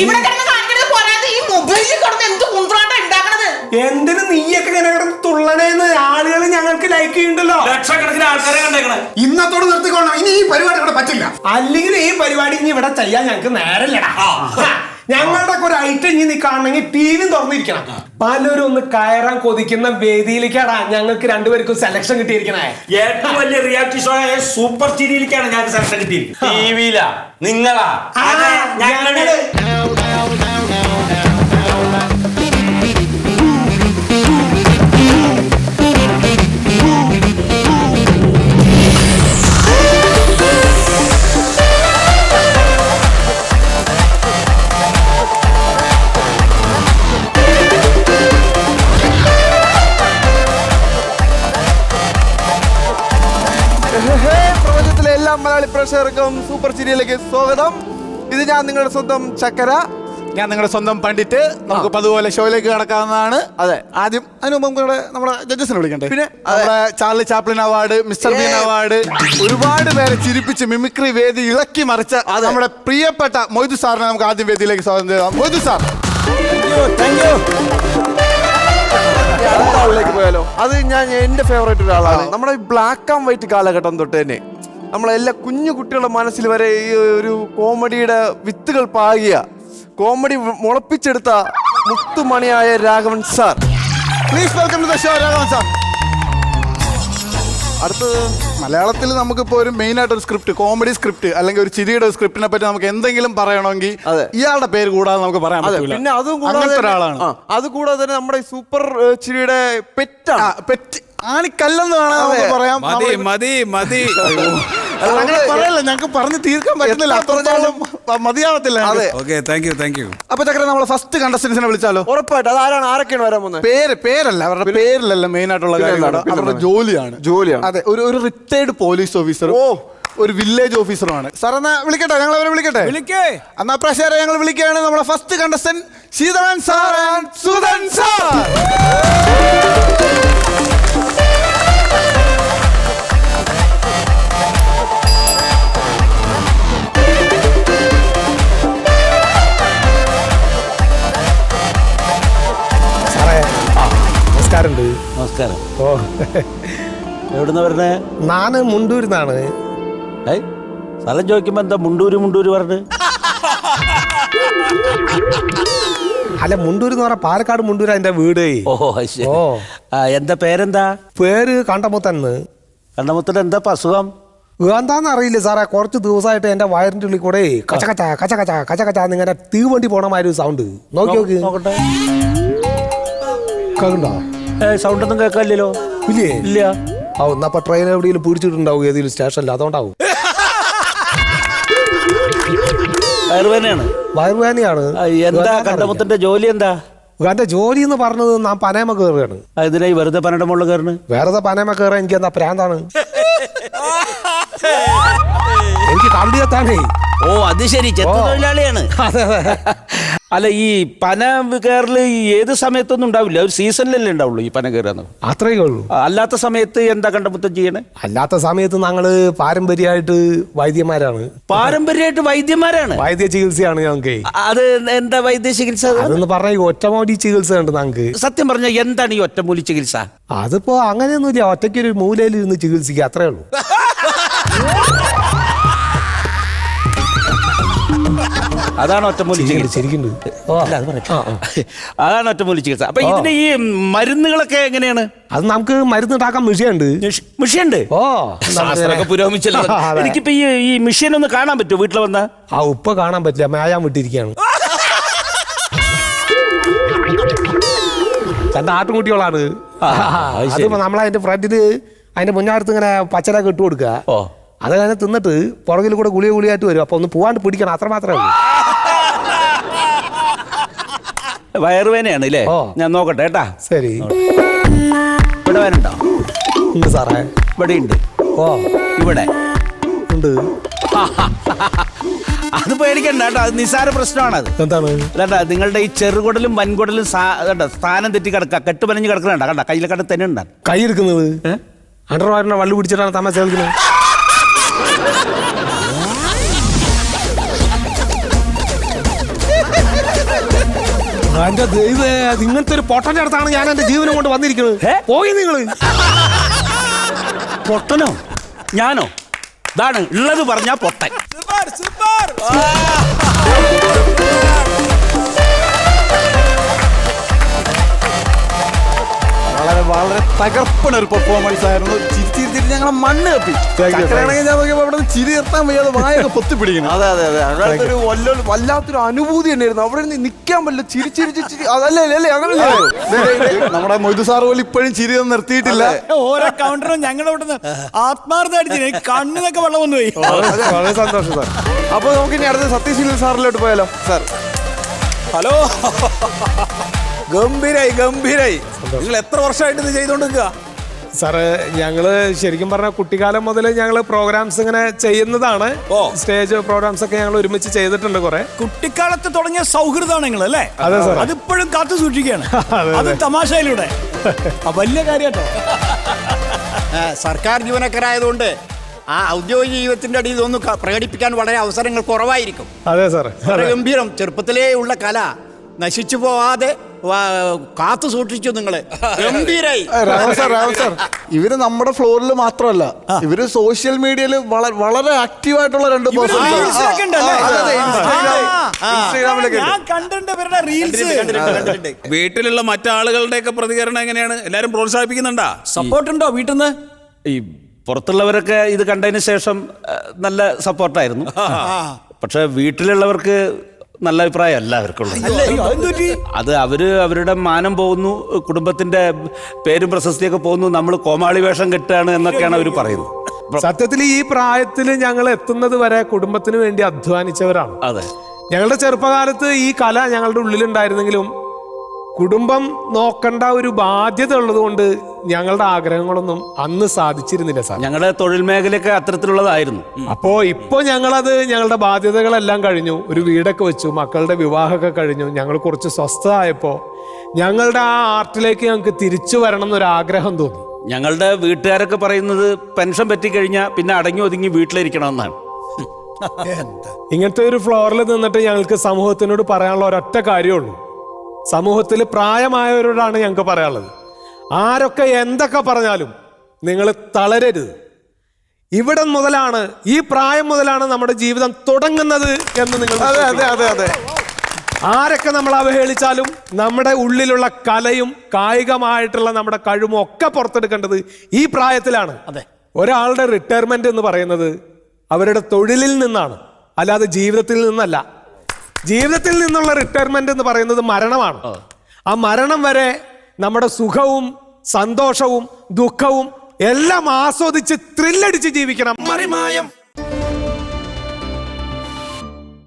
ഇവിടെ കിടന്ന് കാണിക്കുന്നത് പോരാതെ ഈ മൊബൈലിൽ കിടന്ന് എന്ത് കുന്ത്രാട്ടം ഉണ്ടാക്കണത്? എന്തിനു നീയൊക്കെ ഇങ്ങനെ കിടന്ന് തുള്ളണേന്ന് ആളുകൾ ഞങ്ങൾക്ക് ലൈക്ക് ചെയ്യുന്നുണ്ടല്ലോ. ലക്ഷക്കണക്കിന് ആൾക്കാരെ കണ്ടേക്കണേ. ഇന്നത്തോട് നിർത്തിക്കൊള്ളണം. ഇനി ഈ പരിപാടി ഇവിടെ പറ്റില്ല. അല്ലെങ്കിൽ ഈ പരിപാടി ഇനി ഇവിടെ ചെയ്യാൻ ഞങ്ങൾക്ക് നേരല്ലടാ. ഞങ്ങളുടെ ഒക്കെ ഒരു ഐറ്റം ഇനി നീ കാണണമെങ്കിൽ TV തുറന്നിരിക്കണം. പലരും ഒന്ന് കയറാൻ കൊതിക്കുന്ന വേദിയിലേക്കാടാ ഞങ്ങൾക്ക് രണ്ടുപേർക്കും സെലക്ഷൻ കിട്ടിയിരിക്കണേ. ഏറ്റവും വലിയ റിയാലിറ്റി ഷോ ആയ സൂപ്പർ ചിരിയിലേക്കാണ് ഞങ്ങൾക്ക് സെലക്ഷൻ കിട്ടിയിരിക്കുന്നത്. ടിവിയിലാ നിങ്ങളാ? അതെ, ഞങ്ങള്. പ്രപഞ്ചത്തിലെ എല്ലാ മലയാളി പ്രേക്ഷകർക്കും സൂപ്പർ ചിരിയിലേക്ക് സ്വാഗതം. ഇത് ഞാൻ നിങ്ങളുടെ സ്വന്തം ചക്കര, ഞാൻ നിങ്ങളുടെ സ്വന്തം പണ്ഡിറ്റ്. നമുക്ക് പതുപോലെ ഷോയിലേക്ക് കടക്കാവുന്നതാണ്. അതെ. ആദ്യം അതിന് മുമ്പ് നമ്മുടെ ജഡ്ജസിനെ വിളിക്കണ്ടേ? പിന്നെ നമ്മുടെ Charlie Chaplin award, Mr Bean award, ഒരുപാട് പേരെ ചിരിപ്പിച്ച് മിമിക്രി വേദി ഇളക്കി മറിച്ച നമ്മുടെ പ്രിയപ്പെട്ട മൊയ്തു സാറിനെ നമുക്ക് ആദ്യം വേദിയിലേക്ക് സ്വാഗതം ചെയ്യാം. മൊയ്തു സാർ, അടുത്ത ആളിലേക്ക് പോയാലോ? അത് എന്റെ ഫേവറേറ്റ് ഒരാളാണ്. നമ്മുടെ ഈ ബ്ലാക്ക് ആൻഡ് വൈറ്റ് കാലഘട്ടം തൊട്ട് തന്നെ നമ്മളെല്ലാ കുഞ്ഞു കുട്ടികളുടെ മനസ്സിൽ വരെ ഈ ഒരു കോമഡിയുടെ വിത്തുകൾ പാകിയ, കോമഡി മുളപ്പിച്ചെടുത്ത മുത്തുമണിയായ Raghavan sir. Please welcome to the show Raghavan sir. അടുത്തത് മലയാളത്തിൽ നമുക്കിപ്പോൾ ഒരു മെയിൻ ആയിട്ട് ഒരു സ്ക്രിപ്റ്റ്, കോമഡി സ്ക്രിപ്റ്റ് അല്ലെങ്കിൽ ഒരു ചിരിയുടെ സ്ക്രിപ്റ്റിനെ പറ്റി നമുക്ക് എന്തെങ്കിലും പറയണമെങ്കിൽ ഇയാളുടെ പേര് കൂടാതെ നമുക്ക് പറയാൻ പറ്റില്ല. പിന്നെ അതും അങ്ങനത്തെ ഒരാളാണ്. അതുകൂടാതെ തന്നെ നമ്മുടെ ഈ സൂപ്പർ ചിരിയുടെ പെറ്റ് ആണിക്കല്ലെന്ന് വേണം നമുക്ക് പറയാം. അങ്ങനെ പറയല്ല, ഞങ്ങൾക്ക് പറഞ്ഞു തീർക്കാൻ പറ്റുന്നില്ല, അത്രത്തോളം മതിയാവത്തില്ല. അപ്പൊ ചക്കര നമ്മളെ ഫസ്റ്റ് കണ്ടസ്റ്റൻസിനെ വിളിച്ചാലോ? ഉറപ്പായിട്ട്. അതാരാണ്? ആരൊക്കെയാണ് വരാൻ പോകുന്നത്? പേരല്ല, അവരുടെ പേരിലല്ല മെയിൻ ആയിട്ടുള്ള കാര്യമാണ്, അവരുടെ ജോലിയാണ്. അതെ, ഒരു റിട്ടയർഡ് പോലീസ് ഓഫീസർ, ഒരു വില്ലേജ് ഓഫീസറുമാണ് സാർ. എന്നാ വിളിക്കട്ടെ, ഞങ്ങൾ അവരെ വിളിക്കട്ടെ. എന്നാ പ്രേക്ഷകരെ ഞങ്ങൾ വിളിക്കുകയാണ് നമ്മളെ first contestant Sheethalan sir and Sudhan sir. നമസ്കാരം. ഓ, എവിടുന്ന വരണേ? നാന് മുണ്ടൂരിന്നാണ്. സ്ഥലം ചോദിക്കുമ്പോ എന്താ മുണ്ടൂര് പറഞ്ഞ്? അല്ല, മുണ്ടൂര് എന്ന് പറഞ്ഞാൽ പാലക്കാട് മുണ്ടൂര് എന്റെ വീട്. ഓ, എന്താ പേരെന്താ? പേര് കണ്ടമുത്തന്ന്. കണ്ടമുത്തൻ എന്താ അസുഖം? എന്താന്ന് അറിയില്ല സാറേ, കുറച്ച് ദിവസമായിട്ട് എന്റെ വയറിന്റെ ഉള്ളിൽ കൂടെ കച്ചകച്ചാന്ന് ഇങ്ങനെ തീവണ്ടി പോണ മാതിരി ഒരു സൗണ്ട്. നോക്കി നോക്കട്ടെ. കേൾക്കണ്ടോ? സൗണ്ട് ഒന്നും കേൾക്കാനില്ലല്ലോ. ഇല്ല. അപ്പൊ ട്രെയിൻ എവിടെയെങ്കിലും പിടിച്ചിട്ടുണ്ടാവും ഏതെങ്കിലും സ്റ്റേഷനിൽ, അതുകൊണ്ടാവും. വയറുവേദനയാണ്. എന്താ കണ്ടമുത്തന്റെ ജോലി എന്താ? എന്റെ ജോലി എന്ന് പറഞ്ഞത് ഞാൻ പനയമ കയറുകയാണ്. ഇതിനായി വെറുതെ പനയുടെ മുകളിൽ കയറുന്നു? വെറുതെ പനയമ കയറാൻ എനിക്ക് എന്താ പ്രാന്താണ്? എനിക്ക് കമ്പി എത്താനേ. ഓ, അത് ശരി, ചെത്തു തൊഴിലാളിയാണ്. അല്ല, ഈ പന കയറല് ഏത് സമയത്തൊന്നും ഉണ്ടാവില്ല, ഒരു സീസണിലല്ലേ ഉണ്ടാവുള്ളൂ ഈ പന കയറുക? അത്രേ ഉള്ളൂ. അല്ലാത്ത സമയത്ത് എന്താ കണ്ടമുത്തം ചെയ്യണേ? അല്ലാത്ത സമയത്ത് ഞങ്ങള് പാരമ്പര്യമായിട്ട് വൈദ്യന്മാരാണ്. പാരമ്പര്യമായിട്ട് വൈദ്യന്മാരാണ്? വൈദ്യ ചികിത്സയാണ് ഞങ്ങൾക്ക്. അത് എന്താ വൈദ്യ ചികിത്സ? അതെന്ന് പറഞ്ഞ ഒറ്റമൂലി ചികിത്സ ഉണ്ട് ഞങ്ങൾക്ക്. സത്യം പറഞ്ഞ എന്താണ് ഈ ഒറ്റമൂലി ചികിത്സ? അതിപ്പോ അങ്ങനെയൊന്നുമില്ല, ഒറ്റയ്ക്കൊരു മൂലയിൽ ഇരുന്ന് ചികിത്സിക്കുക, അത്രേ ഉള്ളൂ. അതാണ് ഒറ്റമൂലി ചികിത്സ. അതാണ് ഒറ്റമൂലി ചികിത്സ. അപ്പൊ ഇതിന് ഈ മരുന്നുകളൊക്കെ എങ്ങനെയാണ്? അത് നമുക്ക് മരുന്ന് ഉണ്ടാക്കാൻ മിഷ്യനുണ്ട്. മിഷ്യനുണ്ട്? ഓ, ശാസ്ത്രമൊക്കെ പുരോഗമിച്ചല്ലോ. എനിക്കിപ്പോ ഈ മിഷ്യൻ ഒന്ന് കാണാൻ പറ്റുമോ വീട്ടിൽ വന്ന? ഉപ്പ കാണാൻ പറ്റില്ല, മേയാൻ വിട്ടിരിക്കുകയാണ്. തന്റെ ആട്ടുംകുട്ടികളാണ്. അതിപ്പോ നമ്മളതിന്റെ ഫ്രണ്ടില് അതിന്റെ മുന്നാടത്ത് ഇങ്ങനെ പച്ചലൊക്കെ ഇട്ട് കൊടുക്കുക. അത് കഴിഞ്ഞ് തിന്നിട്ട് പുറകിൽ കൂടെ ഗുളിയായിട്ട് വരും. അപ്പൊ ഒന്ന് പോവാണ്ട് പിടിക്കണം, അത്ര മാത്രമേ ഉള്ളൂ. വയറുവേനയാണ് അല്ലേ? ഞാൻ നോക്കട്ടെ കേട്ടാ. ശരി. ഇവിടെ വേനുണ്ടോ? ഉണ്ട് സാറേ, ഇവിടെ ഉണ്ട്. ഓ, ഇവിടെ ഉണ്ട്. അത് പേടിക്കണ്ട കേട്ടോ, അത് നിസ്സാര പ്രശ്നമാണത്. എന്താണ്? അല്ലാണ്ട നിങ്ങളുടെ ഈ ചെറുകുടലും വൻകുടലും സ്ഥാനം തെറ്റി കിടക്കുക, കെട്ടുപനഞ്ഞ് കിടക്കണണ്ട കണ്ട, കയ്യിലെ കട തന്നെ ഉണ്ടാ കൈ എടുക്കുന്നത്. അണ്ടർവയറിനെ വള്ളി പിടിച്ചിട്ടാണ് തമാശ കളിക്കുന്നത്. എന്റെ ദൈവേ, ഇങ്ങനത്തെ ഒരു പൊട്ടന്റെ അടുത്താണ് ഞാൻ എന്റെ ജീവനം കൊണ്ട് വന്നിരിക്കുന്നത്. പോയി നിങ്ങള്. പൊട്ടനോ? ഞാനോ? ഇതാണ് ഉള്ളത് പറഞ്ഞാ പൊട്ടൻ. വളരെ വളരെ തകർപ്പണ ഒരു പെർഫോമൻസ് ആയിരുന്നു. ചിരിച്ചിരിച്ചിട്ട് ഞങ്ങളെ മണ്ണ് കപ്പി. ചക്കരയാണെങ്കിൽ ഞാൻ നോക്കിയപ്പോൾ അവിടെ ചിരി നിർത്താൻ വയ്യാതെ വായൊക്കെ പൊത്തി പിടിക്കണം. അതെ അതെ അതെ, അങ്ങനത്തെ ഒരു വല്ലാത്തൊരു അനുഭൂതി തന്നെയായിരുന്നു. അവിടെ നിന്ന് നിൽക്കാൻ പറ്റില്ല, ചിരിച്ചിരിച്ച് അതല്ലേ അല്ലേ അങ്ങനെ നമ്മുടെ മൊയ്തു സാർ പോലും ഇപ്പോഴും ചിരി ഒന്നും നിർത്തിയിട്ടില്ല. ഓരോ കൗണ്ടറും ഞങ്ങളുടെ ഇവിടെ ആത്മാർത്ഥമായിട്ട് കണ്ണിനൊക്കെ വെള്ളം വന്നുപോയി. വളരെ സന്തോഷം സാർ. അപ്പൊ നമുക്ക് ഇനി അടുത്ത സത്യശീലൻ സാറിലോട്ട് പോയാലോ സാർ? ഹലോ, ഗംഭീരായി. നിങ്ങൾ എത്ര വർഷമായിട്ട് ഇത് ചെയ്തോണ്ടിരിക്കുക? സാറ്, ഞങ്ങള് ശരിക്കും പറഞ്ഞ കുട്ടിക്കാലം മുതൽ ഞങ്ങള് പ്രോഗ്രാംസ് ഇങ്ങനെ ചെയ്യുന്നതാണ്. സ്റ്റേജ് പ്രോഗ്രാംസ് ഒക്കെ ഞങ്ങൾ ഒരുമിച്ച് ചെയ്തിട്ടുണ്ട് കുറെ. കുട്ടിക്കാലത്ത് തുടങ്ങിയ സൗഹൃദമാണ് നിങ്ങൾ അല്ലേ? അതെ സാർ. അതിപ്പോഴും കാത്തു സൂക്ഷിക്കുകയാണ്. അത് തമാശയിലൂടെ വലിയ കാര്യട്ടോ. സർക്കാർ ജീവനക്കാരായതുകൊണ്ട് ആ ഔദ്യോഗിക ജീവിതത്തിന്റെ അടിയിൽ ഇതൊന്നും പ്രകടിപ്പിക്കാൻ വളരെ അവസരങ്ങൾ കുറവായിരിക്കും. അതെ സാർ. വളരെ ഗംഭീരം. ചെറുപ്പത്തിലേ ഉള്ള കല നശിച്ചു പോവാതെ കാത്തു സൂക്ഷിച്ചു നിങ്ങള്. ഗംഭീരായി. രാഘവൻ സാർ, ഇവര് നമ്മുടെ ഫ്ലോറിൽ മാത്രമല്ല, ഇവര് സോഷ്യൽ മീഡിയയിൽ വളരെ ആക്റ്റീവായിട്ടുള്ള 2 പേഴ്സൺസ്. ഞാൻ കണ്ടിട്ടുണ്ട് ഇവരുടെ റീൽസ്. വീട്ടിലുള്ള മറ്റാളുകളുടെ ഒക്കെ പ്രതികരണം എങ്ങനെയാണ്? എല്ലാരും പ്രോത്സാഹിപ്പിക്കുന്നുണ്ടാ? സപ്പോർട്ട് ഉണ്ടോ വീട്ടിൽ നിന്ന്? ഈ പുറത്തുള്ളവരൊക്കെ ഇത് കണ്ടതിന് ശേഷം നല്ല സപ്പോർട്ടായിരുന്നു. പക്ഷെ വീട്ടിലുള്ളവർക്ക് നല്ല അഭിപ്രായമല്ല അവർക്കുള്ളത്. അത് അവരുടെ മാനം പോകുന്നു, കുടുംബത്തിന്റെ പേരും പ്രശസ്തിയൊക്കെ പോകുന്നു, നമ്മൾ കോമാളി വേഷം കെട്ടാണ് എന്നൊക്കെയാണ് അവർ പറയുന്നത്. സത്യത്തിൽ ഈ പ്രായത്തിൽ ഞങ്ങൾ എത്തുന്നത് വരെ കുടുംബത്തിന് വേണ്ടി അധ്വാനിച്ചവരാണ്. അതെ. ഞങ്ങളുടെ ചെറുപ്പകാലത്ത് ഈ കല ഞങ്ങളുടെ ഉള്ളിലുണ്ടായിരുന്നെങ്കിലും കുടുംബം നോക്കേണ്ട ഒരു ബാധ്യത ഉള്ളത് കൊണ്ട് ഞങ്ങളുടെ ആഗ്രഹങ്ങളൊന്നും അന്ന് സാധിച്ചിരുന്നില്ല സാർ. ഞങ്ങളുടെ തൊഴിൽ മേഖലയൊക്കെ അത്തരത്തിലുള്ളതായിരുന്നു. ഇപ്പോ ഞങ്ങളുടെ ബാധ്യതകളെല്ലാം കഴിഞ്ഞു, ഒരു വീടൊക്കെ വെച്ചു, മക്കളുടെ വിവാഹമൊക്കെ കഴിഞ്ഞു, ഞങ്ങൾ കുറച്ച് സ്വസ്ഥ ആയപ്പോ ഞങ്ങളുടെ ആ ആർട്ടിലേക്ക് ഞങ്ങൾക്ക് തിരിച്ചു വരണം എന്നൊരു ആഗ്രഹം തോന്നി. ഞങ്ങളുടെ വീട്ടുകാരൊക്കെ പറയുന്നത് പെൻഷൻ പറ്റിക്കഴിഞ്ഞാൽ പിന്നെ അടങ്ങി ഒതുങ്ങി വീട്ടിലിരിക്കണമെന്നാണ്. ഇങ്ങനത്തെ ഒരു ഫ്ലോറിൽ നിന്നിട്ട് ഞങ്ങൾക്ക് സമൂഹത്തിനോട് പറയാനുള്ള ഒരൊറ്റ കാര്യമുള്ളൂ. സമൂഹത്തിൽ പ്രായമായവരോടാണ് ഞങ്ങൾക്ക് പറയാനുള്ളത്, ആരൊക്കെ എന്തൊക്കെ പറഞ്ഞാലും നിങ്ങൾ തളരരുത്. ഇവിടെ മുതലാണ്, ഈ പ്രായം മുതലാണ് നമ്മുടെ ജീവിതം തുടങ്ങുന്നത് എന്ന് നിങ്ങൾ ആരൊക്കെ നമ്മൾ അവഹേളിച്ചാലും നമ്മുടെ ഉള്ളിലുള്ള കലയും കായികമായിട്ടുള്ള നമ്മുടെ കഴിവും ഒക്കെ പുറത്തെടുക്കേണ്ടത് ഈ പ്രായത്തിലാണ്. ഒരാളുടെ റിട്ടയർമെന്റ് എന്ന് പറയുന്നത് അവരുടെ തൊഴിലിൽ നിന്നാണ്, അല്ലാതെ ജീവിതത്തിൽ നിന്നല്ല. ജീവിതത്തിൽ നിന്നുള്ള റിട്ടയർമെന്റ് എന്ന് പറയുന്നത് മരണമാണ്. ആ മരണം വരെ നമ്മുടെ സുഖവും സന്തോഷവും ദുഃഖവും എല്ലാം ആസ്വദിച്ച് ത്രില്ലടിച്ച് ജീവിക്കണം.